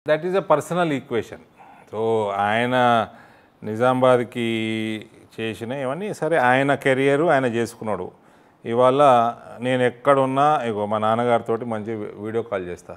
That is a personal equation. So ఆయన నిజామాబాద్కి చేసిన ఇవన్నీ సరే, ఆయన కెరియరు ఆయన చేసుకున్నాడు. ఇవాళ నేను ఎక్కడున్నా ఇగో మా నాన్నగారితో మంచి వీడియో కాల్ చేస్తా.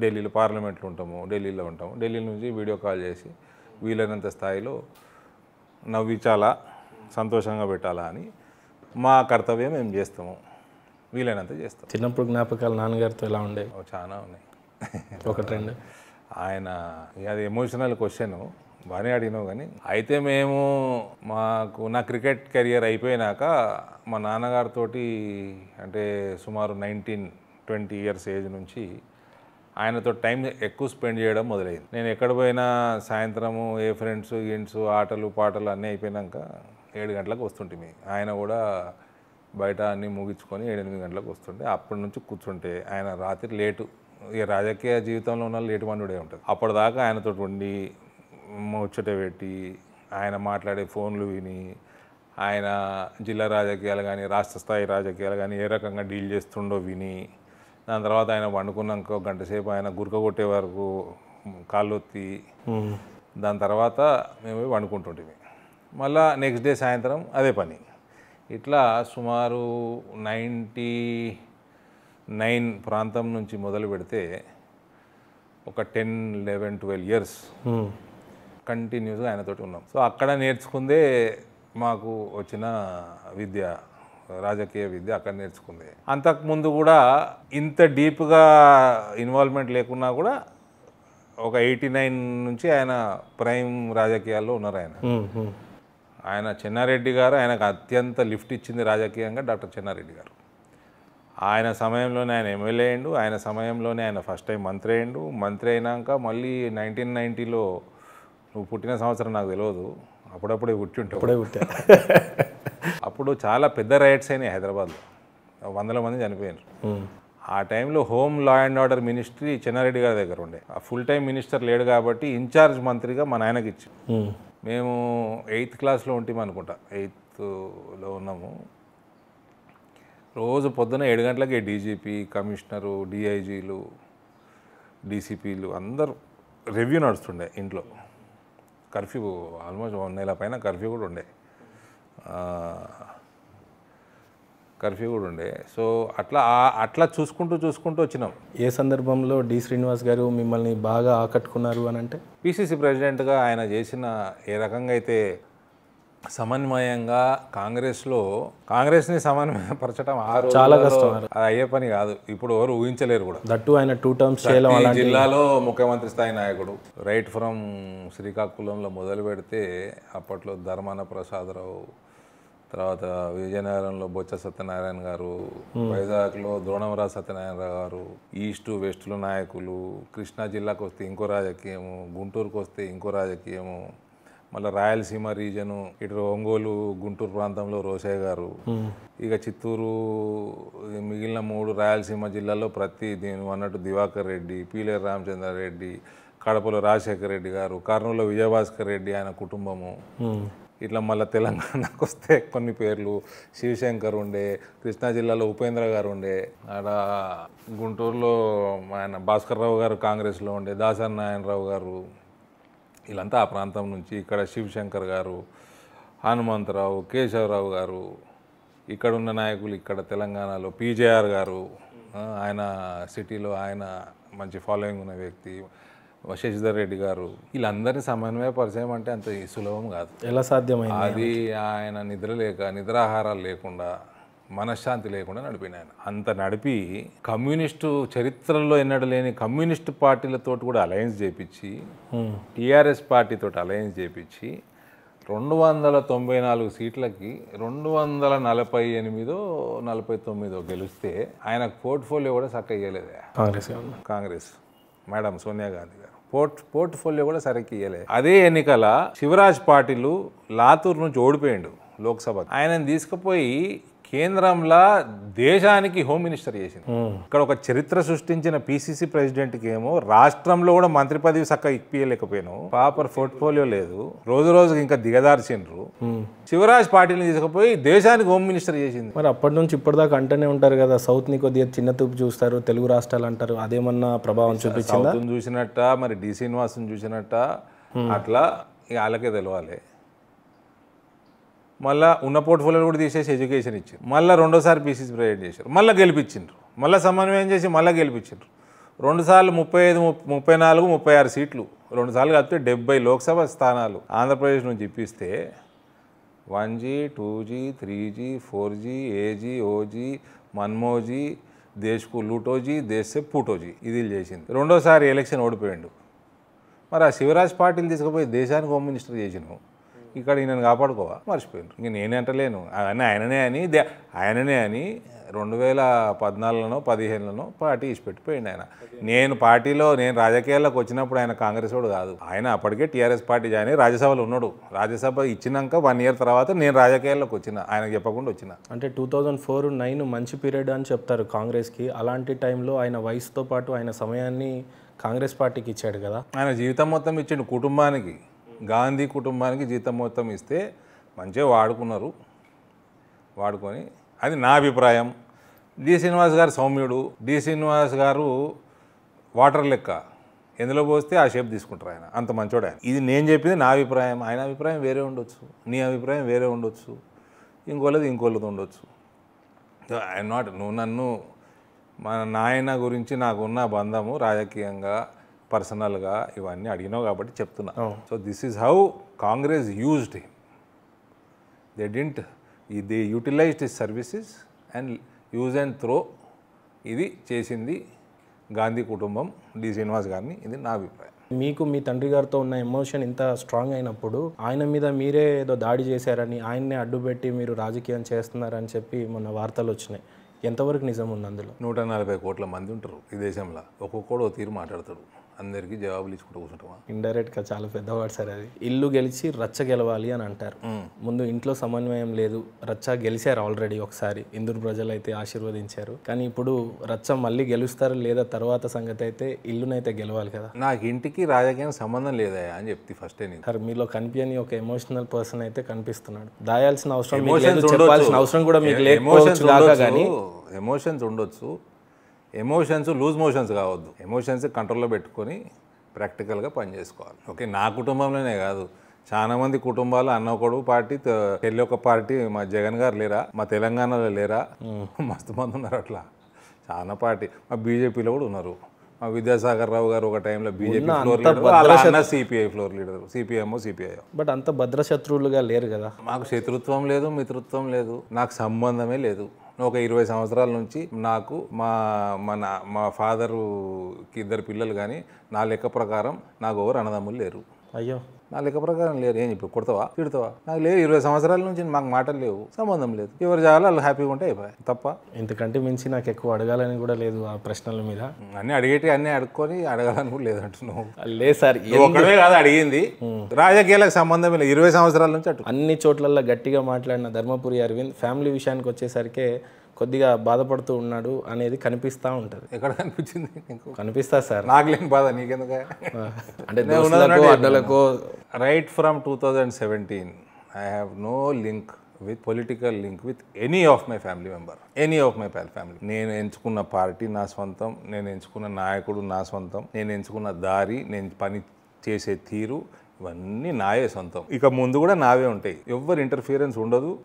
ఢిల్లీలో పార్లమెంట్లో ఉంటాము, ఢిల్లీలో ఉంటాము. ఢిల్లీ నుంచి వీడియో కాల్ చేసి వీలైనంత స్థాయిలో నవ్వించాలా, సంతోషంగా పెట్టాలా అని మా కర్తవ్యం మేము చేస్తాము, వీలైనంత చేస్తాం. చిన్నప్పుడు జ్ఞాపకాలు నాన్నగారితో ఎలా ఉండేవి? చాలా ఉన్నాయి. ఒకటి రెండు. ఆయన అది ఎమోషనల్ క్వశ్చన్ బాగానే అడిగినావు. కానీ అయితే మేము నా క్రికెట్ కెరియర్ అయిపోయినాక మా నాన్నగారితో అంటే సుమారు 19-20 ఇయర్స్ ఏజ్ నుంచి ఆయనతో టైం ఎక్కువ స్పెండ్ చేయడం మొదలైంది. నేను ఎక్కడ పోయినా సాయంత్రము ఏ ఫ్రెండ్స్ ఆటలు పాటలు అన్నీ అయిపోయినాక 7 గంటలకు వస్తుంటే ఆయన కూడా బయట అన్నీ ముగించుకొని 7-8 గంటలకు వస్తుంటే అప్పటి నుంచి కూర్చుంటే ఆయన రాత్రి లేటు. ఇక రాజకీయ జీవితంలో ఉన్న లేటు మండుడే ఉంటుంది. అప్పటిదాకా ఆయనతో ఉండి ముచ్చట పెట్టి ఆయన మాట్లాడే ఫోన్లు విని ఆయన జిల్లా రాజకీయాలు కానీ రాష్ట్ర స్థాయి రాజకీయాలు కానీ ఏ రకంగా డీల్ చేస్తుండో విని, దాని తర్వాత ఆయన వండుకున్నాక ఒక గంట సేపు ఆయన గురక కొట్టే వరకు కాళ్ళొత్తి, దాని తర్వాత మేము వండుకుంటుంటే మళ్ళీ నెక్స్ట్ డే సాయంత్రం అదే పని. ఇట్లా సుమారు 99 ప్రాంతం నుంచి మొదలు పెడితే ఒక 10-11-12 ఇయర్స్ కంటిన్యూస్గా ఆయనతోటి ఉన్నాం. సో అక్కడ నేర్చుకుందే మాకు వచ్చిన విద్య, రాజకీయ విద్య అక్కడ నేర్చుకుంది. అంతకుముందు కూడా ఇంత డీప్గా ఇన్వాల్వ్మెంట్ లేకున్నా కూడా ఒక 89 నుంచి ఆయన ప్రైమ్ రాజకీయాల్లో ఉన్నారు. ఆయన చెన్నారెడ్డి గారు, ఆయనకు అత్యంత లిఫ్ట్ ఇచ్చింది రాజకీయంగా డాక్టర్ చెన్నారెడ్డి గారు. ఆయన సమయంలోనే ఆయన ఎమ్మెల్యే అయ్యిండు, ఆయన సమయంలోనే ఆయన ఫస్ట్ టైం మంత్రి అయ్యిండు. మంత్రి అయినాక మళ్ళీ 1990లో, నువ్వు పుట్టిన సంవత్సరం నాకు తెలియదు, అప్పుడప్పుడే పుట్టింటావు. అప్పుడు చాలా పెద్ద రైట్స్ అయినాయి హైదరాబాద్లో, 100 మంది చనిపోయారు. ఆ టైంలో home law and order ministry Chenna Reddy గారి దగ్గర ఉండే. ఆ ఫుల్ టైం మినిస్టర్ లేడు కాబట్టి ఇన్ఛార్జ్ మంత్రిగా మా నాయనకి ఇచ్చి, మేము 8th క్లాస్లో ఉంటాం అనుకుంటా, 8thలో ఉన్నాము. రోజు పొద్దున 7 గంటలకి డీజీపీ, కమిషనరు, డిఐజీలు, డీసీపీలు అందరూ రివ్యూ నడుస్తుండే. ఇంట్లో కర్ఫ్యూ ఆల్మోస్ట్ 1 నెల పైన కర్ఫ్యూ కూడా ఉండే. సో అట్లా చూసుకుంటూ వచ్చినాం. ఏ సందర్భంలో డి శ్రీనివాస్ గారు మిమ్మల్ని బాగా ఆకట్టుకున్నారు అని అంటే? పిసిసి ప్రెసిడెంట్గా ఆయన చేసిన ఏ రకంగా అయితే సమన్వయంగా కాంగ్రెస్ని సమన్వయపరచడం చాలా కష్టం, అది అయ్యే పని కాదు. ఇప్పుడు ఎవరు ఊహించలేరు కూడా. దట్టు ఆయన 2 టర్మ్స్ చేయడం. జిల్లాలో ముఖ్యమంత్రి స్థాయి నాయకుడు, రైట్ ఫ్రమ్ శ్రీకాకుళంలో మొదలు పెడితే అప్పట్లో ధర్మాన ప్రసాదరావు, తర్వాత విజయనగరంలో బొత్స సత్యనారాయణ గారు, వైజాగ్లో ద్రోణంరాజు సత్యనారాయణ గారు, ఈస్టు వెస్టులో నాయకులు, కృష్ణా జిల్లాకు వస్తే ఇంకో రాజకీయము, గుంటూరుకు వస్తే ఇంకో రాజకీయము, మళ్ళీ రాయలసీమ రీజను ఇటు ఒంగోలు గుంటూరు ప్రాంతంలో రోషయ్య గారు, ఇక చిత్తూరు, మిగిలిన 3 రాయలసీమ జిల్లాల్లో దీని అన్నట్టు దివాకర్ రెడ్డి, పీలేరు రామచంద్రారెడ్డి, కడపలో రాజశేఖర రెడ్డి గారు, కర్నూలులో విజయభాస్కర్ రెడ్డి ఆయన కుటుంబము. ఇట్లా మళ్ళీ తెలంగాణకు వస్తే కొన్ని పేర్లు, శివశంకర్ ఉండే, కృష్ణా జిల్లాలో ఉపేంద్ర గారు ఉండే, ఆడ గుంటూరులో ఆయన భాస్కర్ రావు గారు కాంగ్రెస్లో ఉండే, దాసరి నారాయణరావు గారు, వీళ్ళంతా ఆ ప్రాంతం నుంచి. ఇక్కడ శివశంకర్ గారు, హనుమంతరావు, కేశవరావు గారు, ఇక్కడ ఉన్న నాయకులు ఇక్కడ తెలంగాణలో పీజేఆర్ గారు, ఆయన సిటీలో ఆయన మంచి ఫాలోయింగ్ ఉన్న వ్యక్తి, శశిధర్ రెడ్డి గారు, వీళ్ళందరినీ సమన్వయపరిచయం అంటే అంత సులభం కాదు. ఎలా సాధ్యమైంది? అది ఆయన నిద్రాహారాలు లేకుండా, మనశ్శాంతి లేకుండా నడిపిన ఆయన. అంత నడిపి కమ్యూనిస్టు చరిత్రలో ఎన్నడూ లేని కమ్యూనిస్టు పార్టీలతో కూడా అలయన్స్ చేపించి, టీఆర్ఎస్ పార్టీతో అలయన్స్ చేపించి 294 సీట్లకి 248-49 గెలిస్తే ఆయనకు పోర్ట్ఫోలియో కూడా చక్కగా ఇవ్వలేదు కాంగ్రెస్ మేడం సోనియా గాంధీ గారు. పోర్ట్ఫోలియో కూడా సరిగ్గా ఇవ్వలేదు. అదే ఎన్నికల శివరాజ్ పాటిల్ లాతూర్ నుంచి ఓడిపోయిండు లోక్సభ. ఆయనను తీసుకుపోయి కేంద్రంలో దేశానికి హోమ్ మినిస్టర్ చేసింది. ఇక్కడ ఒక చరిత్ర సృష్టించిన పిసిసి ప్రెసిడెంట్కి ఏమో రాష్ట్రంలో కూడా మంత్రి పదవి చక్కగా ఇప్పియలేకపోయాను. ప్రాపర్ పోర్ట్ఫోలియో లేదు, రోజు రోజుకి ఇంకా దిగదార్చిండ్రు. శివరాజ్ పాటిల్ని తీసుకుపోయి దేశానికి హోమ్ మినిస్టర్ చేసింది. మరి అప్పటి నుంచి ఇప్పటిదాకా అంటూనే ఉంటారు కదా, సౌత్ని కొద్దిగా చిన్న చూపు చూస్తారు, తెలుగు రాష్ట్రాలు అంటారు. అదేమన్నా ప్రభావం చూపించిందా? సౌత్ని చూసినట్ట, మరి డి శ్రీనివాస్ని చూసినట్ట, అట్లా ఇక వాళ్ళకే తెలవాలి. మళ్ళీ ఉన్న పోర్ట్ఫోలియో కూడా తీసేసి ఎడ్యుకేషన్ ఇచ్చారు. మళ్ళీ రెండోసారి పీసీసీ ప్రెసిడెంట్ చేశారు, మళ్ళీ గెలిపించిండ్రు, మళ్ళీ సమన్వయం చేసి మళ్ళీ గెలిపించిండ్రు. 2 సార్లు 35, 34, 36 సీట్లు, 2 సార్లు కలిపితే 70 లోక్సభ స్థానాలు ఆంధ్రప్రదేశ్ నుంచి ఇప్పిస్తే 1G, 2G, 3G, 4G, AG, OG, మన్మోజీ, దేశ్కు లూటోజీ, దేశ్ పూటోజీ ఇది చేసింది. రెండోసారి ఎలక్షన్ ఓడిపోయాడు. మరి ఆ శివరాజ్ పాటిల్ తీసుకుపోయి దేశానికి హోమ్ మినిస్టర్ చేసినావు, ఇక్కడ ఈయనను కాపాడుకోవా? మర్చిపోయినారు. ఇంక నేనే అంటలేను, అవన్నీ ఆయననే అని 2014లోనో 15లోనో పార్టీ ఇచ్చిపెట్టిపోయింది ఆయన. నేను రాజకీయాల్లోకి వచ్చినప్పుడు ఆయన కాంగ్రెస్ వాడు కాదు, ఆయన అప్పటికే టీఆర్ఎస్ పార్టీ జాయిన్ అయ్యి రాజ్యసభలో ఉన్నాడు. రాజ్యసభ ఇచ్చినాక 1 ఇయర్ తర్వాత నేను రాజకీయాల్లోకి వచ్చిన, ఆయనకు చెప్పకుండా వచ్చిన. అంటే 2004-9 మంచి పీరియడ్ అని చెప్తారు కాంగ్రెస్కి. అలాంటి టైంలో ఆయన వయసుతో పాటు ఆయన సమయాన్ని కాంగ్రెస్ పార్టీకి ఇచ్చాడు కదా. ఆయన జీవితం మొత్తం ఇచ్చిండు కుటుంబానికి, గాంధీ కుటుంబానికి జీతం మొత్తం ఇస్తే మంచిగా వాడుకొని అది నా అభిప్రాయం. డి శ్రీనివాస్ గారు సౌమ్యుడు, డి శ్రీనివాస్ గారు వాటర్ లెక్క, ఎందులో పోస్తే ఆ షేప్ తీసుకుంటారు, ఆయన అంత మంచోడు ఆయన. ఇది నేను చెప్పింది నా అభిప్రాయం, ఆయన అభిప్రాయం వేరే ఉండొచ్చు, నీ అభిప్రాయం వేరే ఉండొచ్చు, ఇంకోళ్ళది ఉండొచ్చు. నువ్వు నన్ను మన నాయన గురించి నాకున్న బంధము రాజకీయంగా పర్సనల్గా ఇవన్నీ అడిగినావు కాబట్టి చెప్తున్నా. So this is how Congress used him. They utilized his services and use and throw. ఇది చేసింది గాంధీ కుటుంబం, డి శ్రీనివాస్ గారిని. ఇది నా అభిప్రాయం. మీకు మీ తండ్రి గారితో ఉన్న ఎమోషన్ ఇంత స్ట్రాంగ్ అయినప్పుడు ఆయన మీద మీరే ఏదో దాడి చేశారని, ఆయన్నే అడ్డుపెట్టి మీరు రాజకీయం చేస్తున్నారని చెప్పి మొన్న వార్తలు వచ్చినాయి. ఎంతవరకు నిజం ఉంది అందులో? 140 కోట్ల మంది ఉంటారు ఈ దేశంలో, ఒక్కొక్కడు ఓ తీరు మాట్లాడతాడు, అందరికీ జవాబులు ఇచ్చుకుంటూ కూర్చుంటామా? ఇండైరెక్ట్గా చాలా పెద్దవాడు సార్ అది. ఇల్లు గెలిచి రచ్చ గెలవాలి అని అంటారు. ముందు ఇంట్లో సమన్వయం లేదు, రచ్చ గెలిచారు ఆల్రెడీ ఒకసారి, ఇందూరు ప్రజలు అయితే ఆశీర్వదించారు. కానీ ఇప్పుడు రచ్చ మళ్ళీ గెలుస్తారు లేదా తర్వాత సంగతి అయితే, ఇల్లునైతే గెలవాలి కదా. నాకు ఇంటికి రాజకీయం సంబంధం లేదా అని చెప్తే ఫస్ట్ సార్ మీలో కనిపించని ఒక ఎమోషనల్ పర్సన్ అయితే కనిపిస్తున్నాడు. దాయాల్సిన అవసరం మీకు లేదు, చెప్పాల్సిన అవసరం కూడా మీకు లేకపోవచ్చు కాక. కానీ ఎమోషన్స్ ఉండొచ్చు, ఎమోషన్స్ లూజ్ మోషన్స్ కావద్దు. ఎమోషన్స్ కంట్రోల్లో పెట్టుకొని ప్రాక్టికల్గా పనిచేసుకోవాలి. ఓకే, నా కుటుంబంలోనే కాదు, చాలా మంది కుటుంబాలు అన్న ఒకడు పార్టీ, చెల్లి ఒక పార్టీ. మా జగన్ గారు లేరా? మా తెలంగాణలో లేరా? మస్తు మంది ఉన్నారు అట్లా, చాలా పార్టీ. మా బీజేపీలో కూడా ఉన్నారు. మా విద్యాసాగర్ రావు గారు ఒక టైంలో BJP floor leader, CPI floor leader, CPI. But అంత భద్రశత్రువులుగా లేరు కదా. మాకు శత్రుత్వం లేదు, మిత్రుత్వం లేదు, నాకు సంబంధమే లేదు. ఒక 20 సంవత్సరాల నుంచి నాకు మా ఫాదర్కి 2 పిల్లలు, కానీ నా లెక్క ప్రకారం నాకు ఎవరు అన్నదమ్ములు లేరు. అయ్యో, నా లెక్క ప్రకారం లేరు. ఏం ఇప్పుడు కొడతావా, తిడతావా? నాకు లేదు. 20 సంవత్సరాల నుంచి మాకు మాటలు లేవు, సంబంధం లేదు. ఎవరు జాగాలో వాళ్ళు హ్యాపీగా ఉంటే అయిపోయి తప్ప. ఇంతకంటే మించి నాకు ఎక్కువ అడగాలని కూడా లేదు ఆ ప్రశ్నల మీద. అన్నీ అన్నీ అడుక్కొని అడగాలని కూడా లేదంటున్నావు. లేదు సార్, ఒక్కడే కాదు అడిగింది, రాజకీయాలకు సంబంధం లేదు. 20 సంవత్సరాల నుంచి అటు అన్ని చోట్లల్లో గట్టిగా మాట్లాడిన ధర్మపురి అరవింద్ ఫ్యామిలీ విషయానికి వచ్చేసరికి కొద్దిగా బాధపడుతూ ఉన్నాడు అనేది కనిపిస్తూ ఉంటుంది. ఎక్కడ కనిపించింది? కనిపిస్తా సార్, నాకు లేని బాధ నీకెందుకు? అంటే right from 2017 I have no link with political link with any of my family member, any of my family. నేను ఎంచుకున్న పార్టీ నా సొంతం, నేను ఎంచుకున్న నాయకుడు నా సొంతం, నేను ఎంచుకున్న దారి, నేను పని చేసే తీరు, ఇవన్నీ నాయే సొంతం. ఇక ముందు కూడా నావే ఉంటాయి. ఎవరు ఇంటర్ఫియరెన్స్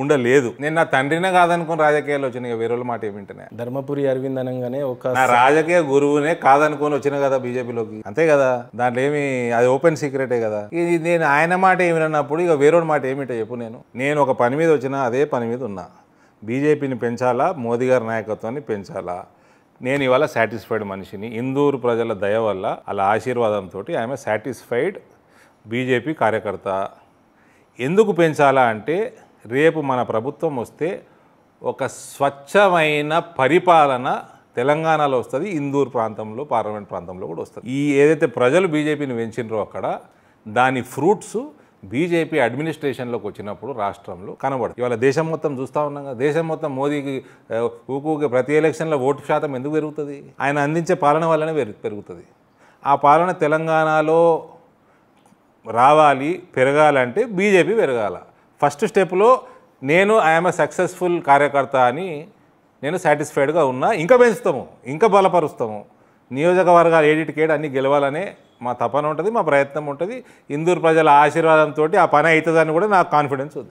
ఉండలేదు. నేను నా తండ్రినే కాదనుకుని రాజకీయాలు వచ్చినాయి, వేరే వాళ్ళ మాట ఏమింటనే. ధర్మపురి అరవింద్ అనగానే ఒక నా రాజకీయ గురువునే కాదనుకొని వచ్చిన కదా బీజేపీలోకి, అంతే కదా. దాంట్లో ఏమి, అది ఓపెన్ సీక్రెటే కదా. ఇది నేను ఆయన మాట ఏమినప్పుడు ఇక వేరే మాట ఏమిటో చెప్పు. నేను ఒక పని మీద వచ్చినా అదే పని మీద ఉన్నా. బీజేపీని పెంచాలా, మోదీ గారి నాయకత్వాన్ని పెంచాలా. నేను ఇవాళ సాటిస్ఫైడ్ మనిషిని. ఇందూరు ప్రజల దయ వల్ల, అలా ఆశీర్వాదంతో ఆమె సాటిస్ఫైడ్ బీజేపీ కార్యకర్త. ఎందుకు పెంచాలా అంటే, రేపు మన ప్రభుత్వం వస్తే ఒక స్వచ్ఛమైన పరిపాలన తెలంగాణలో వస్తుంది, ఇందూరు ప్రాంతంలో, పార్లమెంట్ ప్రాంతంలో కూడా వస్తుంది. ఏదైతే ప్రజలు బీజేపీని పెంచినరో అక్కడ, దాని ఫ్రూట్స్ బీజేపీ అడ్మినిస్ట్రేషన్లోకి వచ్చినప్పుడు రాష్ట్రంలో కనబడదు. ఇవాళ దేశం మొత్తం చూస్తూ ఉన్నాం కదా, దేశం మొత్తం మోదీకి ఊకూకే ప్రతి ఎలక్షన్లో ఓటు శాతం ఎందుకు పెరుగుతుంది? ఆయన అందించే పాలన వల్లనే పెరుగుతుంది. ఆ పాలన తెలంగాణలో రావాలి, పెరగాలంటే బీజేపీ పెరగాల. ఫస్ట్ స్టెప్లో నేను ఐఎమ్ ఏ సక్సెస్ఫుల్ కార్యకర్త అని నేను సాటిస్ఫైడ్గా ఉన్నా, ఇంకా పెంచుతాము, ఇంకా బలపరుస్తాము. నియోజకవర్గాలు ఏడిటికేడు అన్నీ గెలవాలనే మా తపన ఉంటుంది, మా ప్రయత్నం ఉంటుంది. ఇందూరు ప్రజల ఆశీర్వాదంతో ఆ పని అవుతుందని కూడా నాకు కాన్ఫిడెన్స్ ఉంది.